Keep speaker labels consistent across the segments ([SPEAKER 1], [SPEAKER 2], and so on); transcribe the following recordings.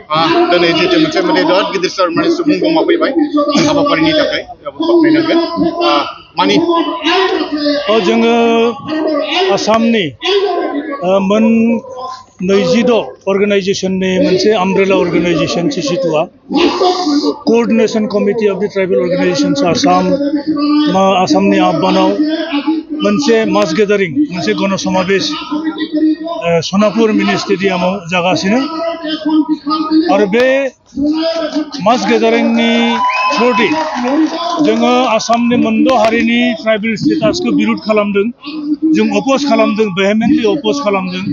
[SPEAKER 1] दिनै जितु मोनसे बिराद गिदिर सार माने सुबुं गमा फैबाय हाबाफारिनि थाखाय बाख्नायनांगोन मानि
[SPEAKER 2] जोङो आसामनि मोन 26 अर्गेनाइजेशननि मोनसे umbrella organisation CCTOA coordination committee of the tribal organisations आसामनि आह्वानाव मोनसे मास गेदारिं मोनसे गणसमावेश सनापुर मिनि स्टेडियामाव जागासिनो आरो बे मास गेदारिंनि थ्रुयै जोङो आसामनि मोनद' हारिनि ट्राइबल स्टेटासखौ बिरोध खालामदों जों अपोज खालामदों vehemently अपोज खालामदों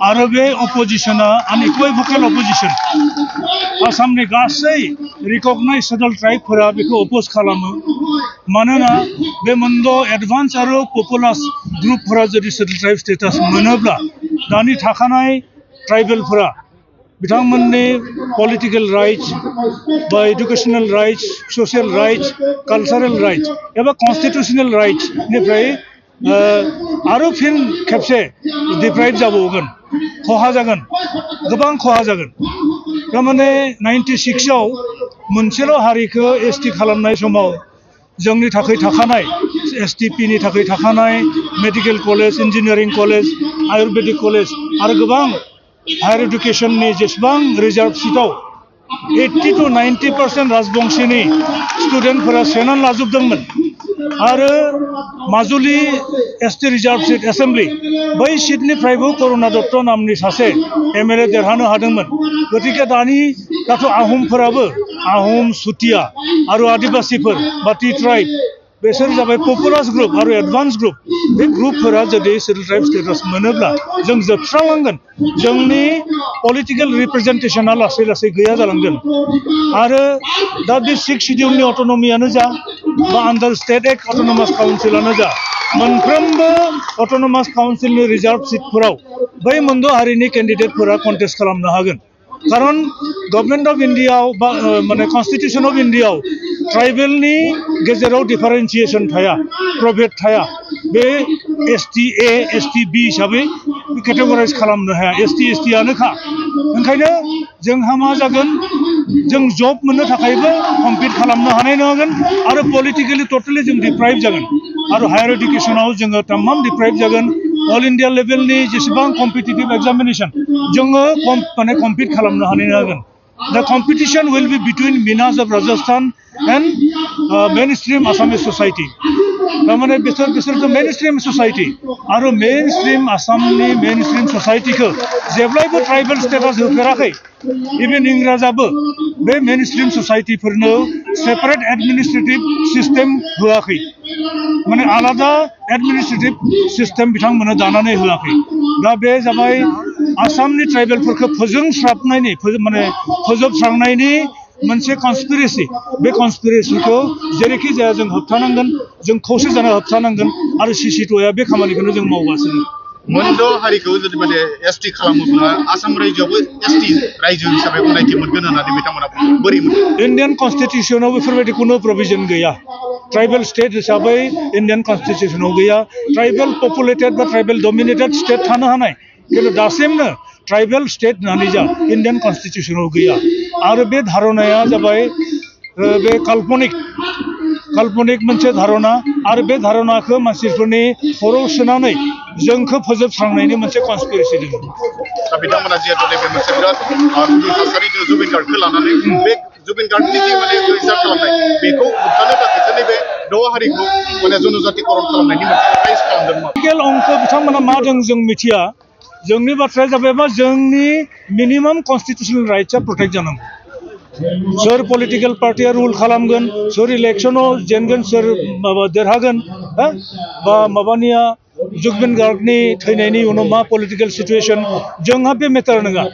[SPEAKER 2] आरो बे अपोजिशना अनइक्विवोकल अपोजिशन आसामनि गासै रिकगनाइज सेटल ट्राइबफोरा बेखौ अपोज खालामो मानोना बे मोनद' एडभान्स आरो पपुलास ग्रुपफोरा जुदि सेटल ट्राइब स्टेटास मोनोब्ला दानि थाखानाय ट्राइबेलफोरा बिथांमोननि पलिटिकल राइट्स बा educational rights social rights cultural rights एबा कन्स्टिट्यूशनल राइट्स निफ्राय आरो फिन खेबसे डिप्राइभ जाबावगोन खहा जागोन गोबां खहा जागोन थारमाने 96 आव मोनसेल' हारिखौ एसटी खालामनाय समाव जोंनि थाखाय थाखानाय एसटीपी नि थाखाय थाखानाय medical college engineering college Ayurvedic college आरो गोबां हायर एडुकेशननि जेसेबां रिजार्भ सीटाव 80 to 90% राजबंशीनि स्टुडेन्टफोरा सोनानै लाजोबदोंमोन आरो Majuli ST reserve seat assembly बै सीटनिफ्रायबो करुणा दत्त नामनि सासे एमएलए देरहानो हादोंमोन गतिके दाथ' आहमफोराबो आहम सुतिया आरो आदिबासीफोर बा टी ट्राइब बेसोर जाबाय पपुलास ग्रुप आरो एडभान्स ग्रुप बे ग्रुपफोरा जुदि सेटल ट्राइब स्टेटास मोनोब्ला जों जोबस्रांलांगोन जोंनि पलिटिकल रिप्रेजेन्टेशना लासै लासै गैया जालांगोन आरो दा बे 6 शिड्यूलनि अट'नमियानो जा बा आन्डार स्टेट एक्ट अट'नमास काउन्सिलानो जा मोनफ्रोमबो अट'नमास काउन्सिलनि रिजार्भ सीटफोराव बै मोनद' हारिनि केन्डिडेटफोरा कन्टेस्ट खालामनो हागोन कारण गभर्नमेन्ट अफ इन्डियाआव बा माने कन्स्टिट्यूशन अफ इन्डियाआव ट्राइबेलनि गेजेराव डिफारेन्सिएशन थाया प्रभेद थाया बे एसटी ए एसटी बी हिसाबै केटेगराइज खालामनो हाया एसटी एसटीआनोखा ओंखायनो जोंहा मा जागोन जों जब मोननो थाखायबो कम्पिट खालामनो हानाय नङागोन आरो पलिटिकेलि टटेलि जों डिप्राइभ जागोन आरो हायर एडुकेशनाव जोङो तमाम डिप्राइभ जागोन ऑल इंडिया लेवलनि जेसेबां कम्पिटिटिभ एग्जामिनेशन जोङो माने कम्पिट खालामनो हानाय नङागोन The competition will be between Minas of Rajasthan and mainstream Assamese society. तारमाने बिसोर तो mainstream society आरो mainstream आसामनि mainstream society को जेब्लायबो ट्राइबल स्टेटास होफेराखै इभेन इंराजाबो बे mainstream society फोरनो सेपारेट एडमिनिस्ट्रेटिव सिस्टेम होआखै माने आलादा एडमिनिस्ट्रेटिव सिस्टेम बिथांमोना दानानै होआखै दा बे जाबाय आसामनि ट्राइबेलफोरखौ फोजोबस्रांनायनि मोनसे कन्सपिरेसि बे कन्सपिरेसिखौ जेरैखि जाया जों होबथानांगोन जों खौसे जाना होबथानांगोन आरो सिसिट'या बे खामानिखौनो जों मावगासिनो
[SPEAKER 1] मोनद' हारिखौ जुदि माने एसटी खालामोब्ला आसाम रायजोआवबो एसटी रायजो हिसाबै गनायथि मोनगोन होननानै बिथांमोना बोरै मोनो
[SPEAKER 2] इन्डियान कन्स्टिट्यूशनाव बेफोरबायदि खुनु प्रभिजन गैया ट्राइबल स्टेट हिसाबै इन्डियान कन्स्टिट्यूशनाव गैया ट्राइबल पपुलेटेड बा ट्राइबल डमिनेटेड स्टेट थानो हानाय किन्तु दासिमनो ट्राइबल स्टेट होननानै जा इन्डियान कन्स्टिट्यूशनाव गैया आरो बे धारणाया जाबाय बे काल्पनिक मोनसे धारणा आरो बे धारणाखौ मानसिफोरनि खर'आव सोनानै जोंखौ फोजोबस्रांनायनि मोनसे कन्सपिरेसि दङ
[SPEAKER 1] दा बिथांमोना जिहेतु नैबे मोनसे बिराद थासारिजों जुबिन गार्डखौ लानानै बे जुबिन गार्डनि जि माने रिजार्भ खालामनाय बेखौ होबथानो थाखायसो नैबे द' हारिखौ माने जनजातिकरण खालामनायनि मोनसे राइज खालामदोंमोन
[SPEAKER 2] लिगेल अंक बिथांमोना मा दं जों मिथिया जोंनि बाथ्राया जाबाय मा जोंनि मिनिमाम कन्स्टिट्यूशनल राइट्सआ प्रोटेक्ट जानांगौ सोर पलिटिकल पार्टिया रुल खालामगोन सोर इलेक्शनाव जेनगोन सोर माबा देरहागोन बा माबानिया जुबिन गार्डनि थैनायनि उनाव मा पलिटिकल सिचुएशन जोंहा बे मेटार नङा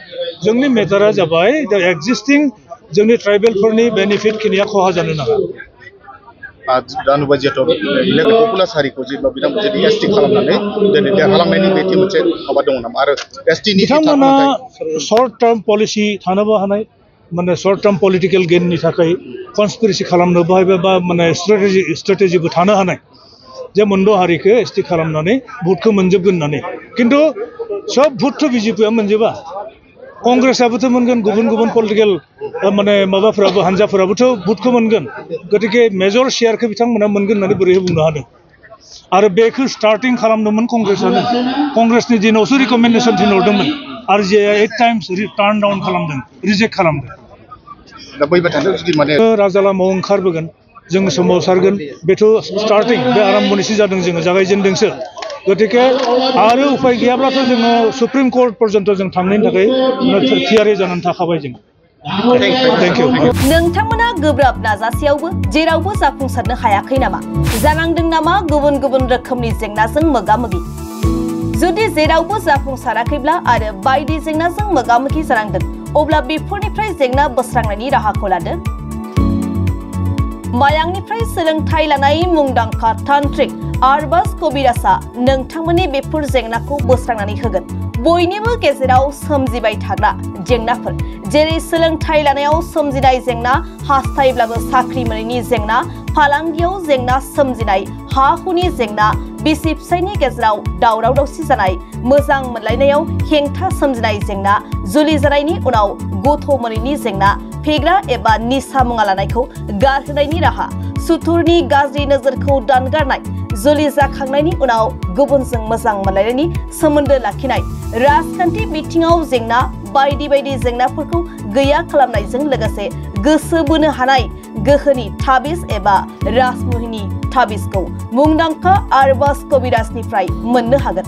[SPEAKER 2] जोंनि मेटारा जाबाय द एक्जिस्टिं जोंनि ट्राइबेलफोरनि बेनिफिट खिनिया खहा जानो नाङा
[SPEAKER 1] दा नुबाय जिहेतु पपुलास हारिखौ जेब्ला बिथांमोन जुदि एसटी खालामनानै दिनै देरहालांनायनि बेबायदि मोनसे माबा दङ नामा आरो एसटीनि
[SPEAKER 2] बिथांमोना सर्ट टार्म पलिसि थानोबो हानाय माने सर्ट टार्म पलिटिकल गेननि थाखाय कन्सपिरेसि खालामनोबो हाबाय बा माने स्ट्रेटेजिबो थानो हानाय जे मोनद' हारिखौ एसटी खालामनानै भोटखौ मोनजोबगोन होननानै खिन्थु सब भोटथ' बिजेपिआ मोनजोबा कंग्रेसाबोथ' मोनगोन गुबुन गुबुन पलिटिकेल माने माबाफोराबो हानजाफोराबोथ' भुटखौ मोनगोन गतिके मेजर शेयारखौ बिथांमोना मोनगोन होननानै बोरैहाय बुंनो हादों आरो बेखौ स्टार्टिं खालामदोंमोन कंग्रेसानो कंग्रेसनि दिनावसो रिकमेन्डेसन थिनहरदोंमोन आर जे 8 टाइम्स टार्न डाउन खालामदों रिजेक्ट खालामदों
[SPEAKER 1] दा बैबाय थानायाव जुदि माने
[SPEAKER 2] राजा लामायाव ओंखारबोगोन जों सोमावसारगोन बेथ' स्टार्टिं बे आराम्भनिसो जादों जोङो जागायजेनदोंसो गतिके आरो उपाय गैयाब्लाथ' जोङो सुप्रिम कर्ट पर्यन्त जों थांनायनि थाखाय थियारि जानानै थाखाबाय जों थेंक इउ
[SPEAKER 3] नोंथांमोना गोब्राब नाजासेयावबो जेरावबो जाफुंसारनो हायाखै नामा जानांदों नामा गुबुन गुबुन रोखोमनि जेंनाजों मोगा-मोगि जुदि जेरावबो जाफुंसाराखैब्ला आरो बायदि जेंनाजों मोगा-मोगि जानांदों अब्ला बेफोरनिफ्राय जेंना बोस्रांनायनि राहाखौ लादो मायांनिफ्राय सोलोंथाइ लानाय मुंदांखा तान्त्रिक आरबाज कबिराजआ नोंथांमोननि बेफोर जेंनाखौ बोस्रांनानै होगोन बयनिबो गेजेराव सोमजिबाय थाग्रा जेंनाफोर जेरै सोलोंथाइ लानायाव सोमजिनाय जेंना हास्थायब्लाबो साख्रि मोनैनि जेंना फालांगियाव जेंना सोमजिनाय हा हुनि जेंना बिसि फिसायनि गेजेराव दावराव दावसि जानाय मोजां मोनलायनायाव हेंथा सोमजिनाय जेंना जुलि जानायनि उनाव गथ' मोनैनि जेंना फेग्रा एबा निसा मुवा लानायखौ गारहोनायनि राहा सुथुरनि गाज्रि नोजोरखौ दानगारनाय जुलि जाखांनायनि उनाव गुबुनजों मोजां मोनलायनायनि सोमोन्दो लाखिनाय राजखान्थि बिथिङाव जेंना बायदि बायदि जेंनाफोरखौ गैया खालामनायजों लोगोसे गोसो बोनो हानाय गोहोनि ताबिज एबा राजमुहिनि ताबिजखौ मुंदांखा आरबाज कबिराजनिफ्राय मोननो हागोन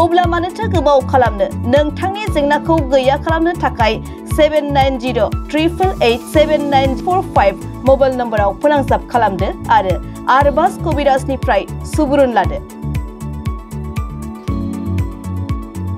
[SPEAKER 3] अब्ला मानोथो गोबाव खालामनो नोंथांनि जेंनाखौ गैया खालामनो थाखाय 7908887945 मबाइल नम्बराव फोनांजाब खालामदो आरो आरबाज कबिराजनिफ्राय सुबुरुन लादो।